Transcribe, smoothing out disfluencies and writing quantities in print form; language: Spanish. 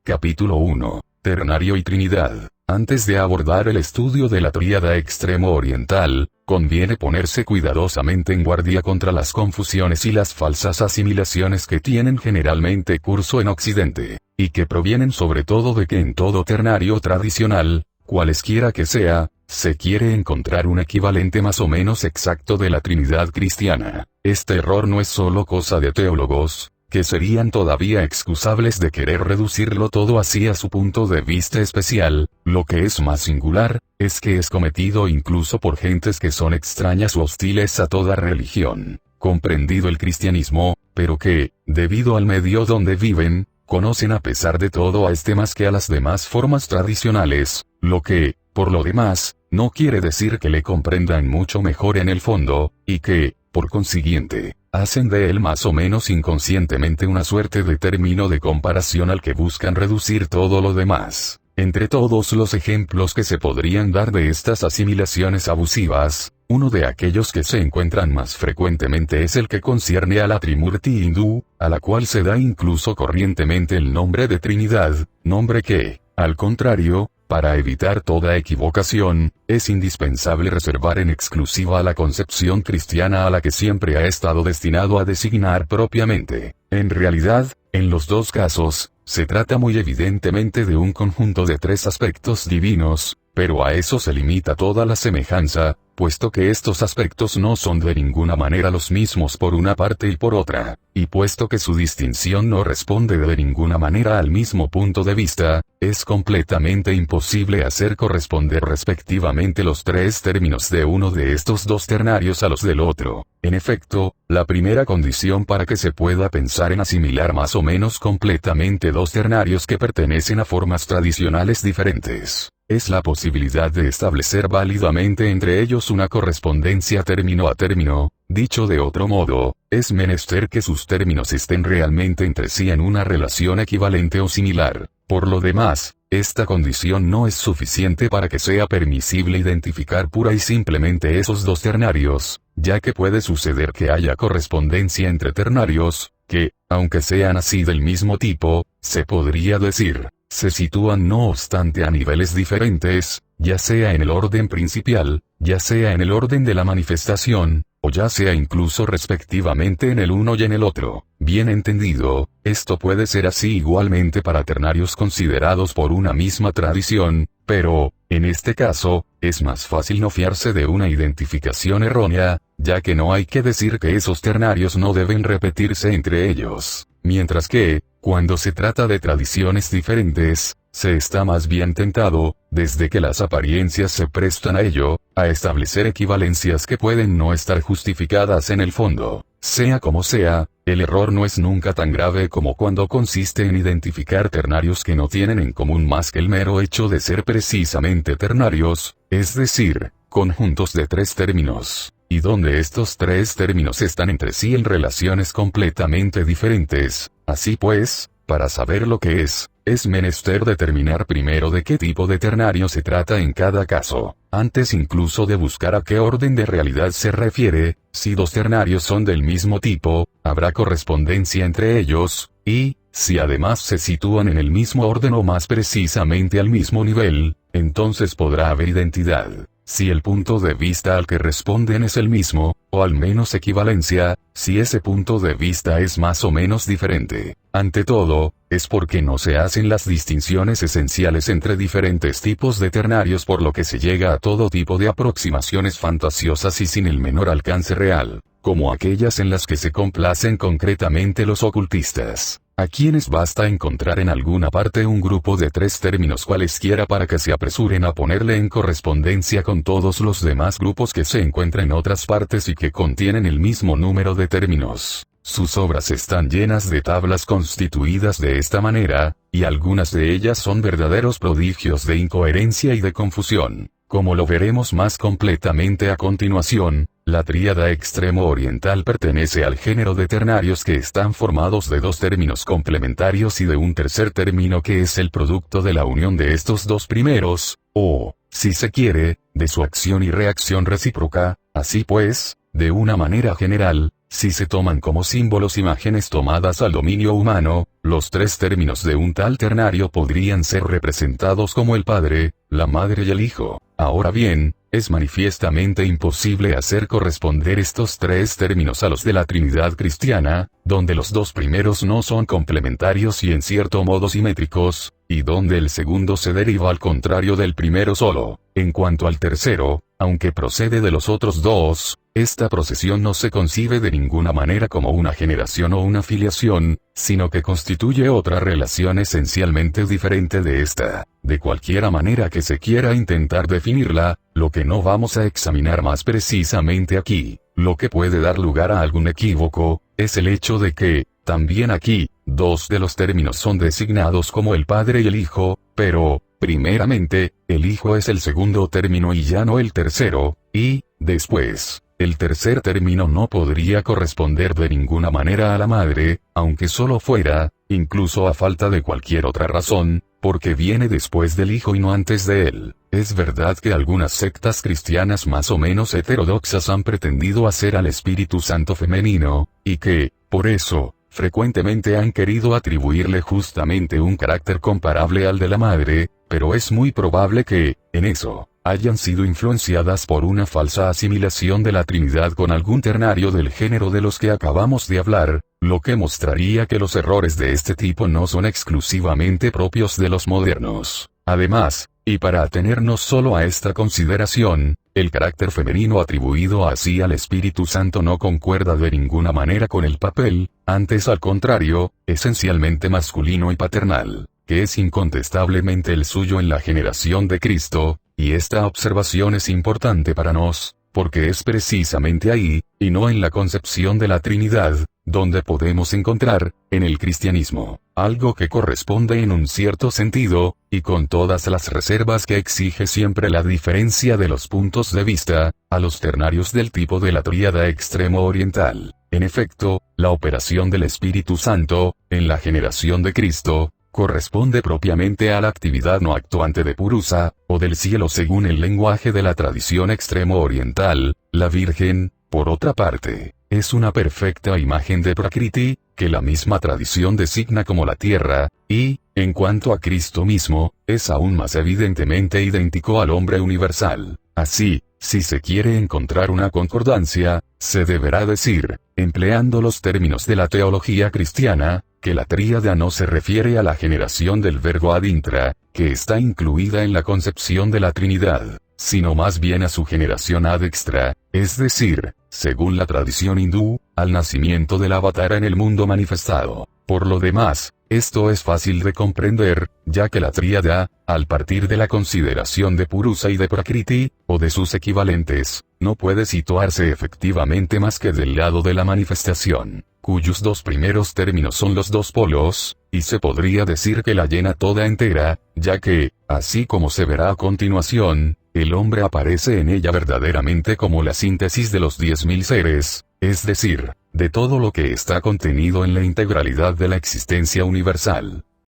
Capítulo 1. Ternario y Trinidad. Antes de abordar el estudio de la tríada extremo oriental, conviene ponerse cuidadosamente en guardia contra las confusiones y las falsas asimilaciones que tienen generalmente curso en Occidente, y que provienen sobre todo de que en todo ternario tradicional, cualesquiera que sea, se quiere encontrar un equivalente más o menos exacto de la Trinidad cristiana. Este error no es solo cosa de teólogos, que serían todavía excusables de querer reducirlo todo así a su punto de vista especial. Lo que es más singular, es que es cometido incluso por gentes que son extrañas u hostiles a toda religión, comprendido el cristianismo, pero que, debido al medio donde viven, conocen a pesar de todo a este más que a las demás formas tradicionales, lo que, por lo demás, no quiere decir que le comprendan mucho mejor en el fondo, y que, por consiguiente, hacen de él más o menos inconscientemente una suerte de término de comparación al que buscan reducir todo lo demás. Entre todos los ejemplos que se podrían dar de estas asimilaciones abusivas, uno de aquellos que se encuentran más frecuentemente es el que concierne a la Trimurti hindú, a la cual se da incluso corrientemente el nombre de Trinidad, nombre que, al contrario, para evitar toda equivocación, es indispensable reservar en exclusiva a la concepción cristiana a la que siempre ha estado destinado a designar propiamente. En realidad, en los dos casos, se trata muy evidentemente de un conjunto de tres aspectos divinos, pero a eso se limita toda la semejanza, puesto que estos aspectos no son de ninguna manera los mismos por una parte y por otra, y puesto que su distinción no responde de ninguna manera al mismo punto de vista, es completamente imposible hacer corresponder respectivamente los tres términos de uno de estos dos ternarios a los del otro. En efecto, la primera condición para que se pueda pensar en asimilar más o menos completamente dos ternarios que pertenecen a formas tradicionales diferentes, es la posibilidad de establecer válidamente entre ellos una correspondencia término a término. Dicho de otro modo, es menester que sus términos estén realmente entre sí en una relación equivalente o similar. Por lo demás, esta condición no es suficiente para que sea permisible identificar pura y simplemente esos dos ternarios, ya que puede suceder que haya correspondencia entre ternarios, que, aunque sean así del mismo tipo, se podría decir, se sitúan no obstante a niveles diferentes, ya sea en el orden principal, ya sea en el orden de la manifestación, o ya sea incluso respectivamente en el uno y en el otro. Bien entendido, esto puede ser así igualmente para ternarios considerados por una misma tradición, pero, en este caso, es más fácil no fiarse de una identificación errónea, ya que no hay que decir que esos ternarios no deben repetirse entre ellos, mientras que, cuando se trata de tradiciones diferentes, se está más bien tentado, desde que las apariencias se prestan a ello, a establecer equivalencias que pueden no estar justificadas en el fondo. Sea como sea, el error no es nunca tan grave como cuando consiste en identificar ternarios que no tienen en común más que el mero hecho de ser precisamente ternarios, es decir, conjuntos de tres términos, y donde estos tres términos están entre sí en relaciones completamente diferentes. Así pues, para saber lo que es menester determinar primero de qué tipo de ternario se trata en cada caso, antes incluso de buscar a qué orden de realidad se refiere. Si dos ternarios son del mismo tipo, habrá correspondencia entre ellos, y, si además se sitúan en el mismo orden o más precisamente al mismo nivel, entonces podrá haber identidad. Si el punto de vista al que responden es el mismo, o al menos equivalencia, si ese punto de vista es más o menos diferente. Ante todo, es porque no se hacen las distinciones esenciales entre diferentes tipos de ternarios, por lo que se llega a todo tipo de aproximaciones fantasiosas y sin el menor alcance real, como aquellas en las que se complacen concretamente los ocultistas, a quienes basta encontrar en alguna parte un grupo de tres términos cualesquiera para que se apresuren a ponerle en correspondencia con todos los demás grupos que se encuentran en otras partes y que contienen el mismo número de términos. Sus obras están llenas de tablas constituidas de esta manera, y algunas de ellas son verdaderos prodigios de incoherencia y de confusión. Como lo veremos más completamente a continuación, la tríada extremo oriental pertenece al género de ternarios que están formados de dos términos complementarios y de un tercer término que es el producto de la unión de estos dos primeros, o, si se quiere, de su acción y reacción recíproca. Así pues, de una manera general, si se toman como símbolos imágenes tomadas al dominio humano, los tres términos de un tal ternario podrían ser representados como el Padre, la Madre y el Hijo. Ahora bien, es manifiestamente imposible hacer corresponder estos tres términos a los de la Trinidad cristiana, donde los dos primeros no son complementarios y en cierto modo simétricos, y donde el segundo se deriva al contrario del primero solo. En cuanto al tercero, aunque procede de los otros dos, esta procesión no se concibe de ninguna manera como una generación o una filiación, sino que constituye otra relación esencialmente diferente de esta. De cualquiera manera que se quiera intentar definirla, lo que no vamos a examinar más precisamente aquí, lo que puede dar lugar a algún equívoco, es el hecho de que, también aquí, dos de los términos son designados como el Padre y el Hijo, pero, primeramente, el Hijo es el segundo término y ya no el tercero, y, después, el tercer término no podría corresponder de ninguna manera a la Madre, aunque solo fuera, incluso a falta de cualquier otra razón, porque viene después del Hijo y no antes de él. Es verdad que algunas sectas cristianas más o menos heterodoxas han pretendido hacer al Espíritu Santo femenino, y que, por eso, frecuentemente han querido atribuirle justamente un carácter comparable al de la Madre, pero es muy probable que, en eso, hayan sido influenciadas por una falsa asimilación de la Trinidad con algún ternario del género de los que acabamos de hablar, lo que mostraría que los errores de este tipo no son exclusivamente propios de los modernos. Además, y para atenernos solo a esta consideración, el carácter femenino atribuido así al Espíritu Santo no concuerda de ninguna manera con el papel, antes al contrario, esencialmente masculino y paternal, que es incontestablemente el suyo en la generación de Cristo, y esta observación es importante para nos, porque es precisamente ahí, y no en la concepción de la Trinidad, donde podemos encontrar, en el cristianismo, algo que corresponde en un cierto sentido, y con todas las reservas que exige siempre la diferencia de los puntos de vista, a los ternarios del tipo de la tríada extremo oriental. En efecto, la operación del Espíritu Santo, en la generación de Cristo, corresponde propiamente a la actividad no actuante de Purusa, o del cielo según el lenguaje de la tradición extremo oriental. La Virgen, por otra parte, es una perfecta imagen de Prakriti, que la misma tradición designa como la tierra, y, en cuanto a Cristo mismo, es aún más evidentemente idéntico al hombre universal. Así, si se quiere encontrar una concordancia, se deberá decir, empleando los términos de la teología cristiana, que la tríada no se refiere a la generación del verbo ad intra, que está incluida en la concepción de la Trinidad, sino más bien a su generación ad extra, es decir, según la tradición hindú, al nacimiento del Avatara en el mundo manifestado. Por lo demás, esto es fácil de comprender, ya que la tríada, al partir de la consideración de Purusa y de Prakriti, o de sus equivalentes, no puede situarse efectivamente más que del lado de la manifestación, cuyos dos primeros términos son los dos polos, y se podría decir que la llena toda entera, ya que, así como se verá a continuación, el hombre aparece en ella verdaderamente como la síntesis de los 10.000 seres, es decir, de todo lo que está contenido en la integralidad de la existencia universal.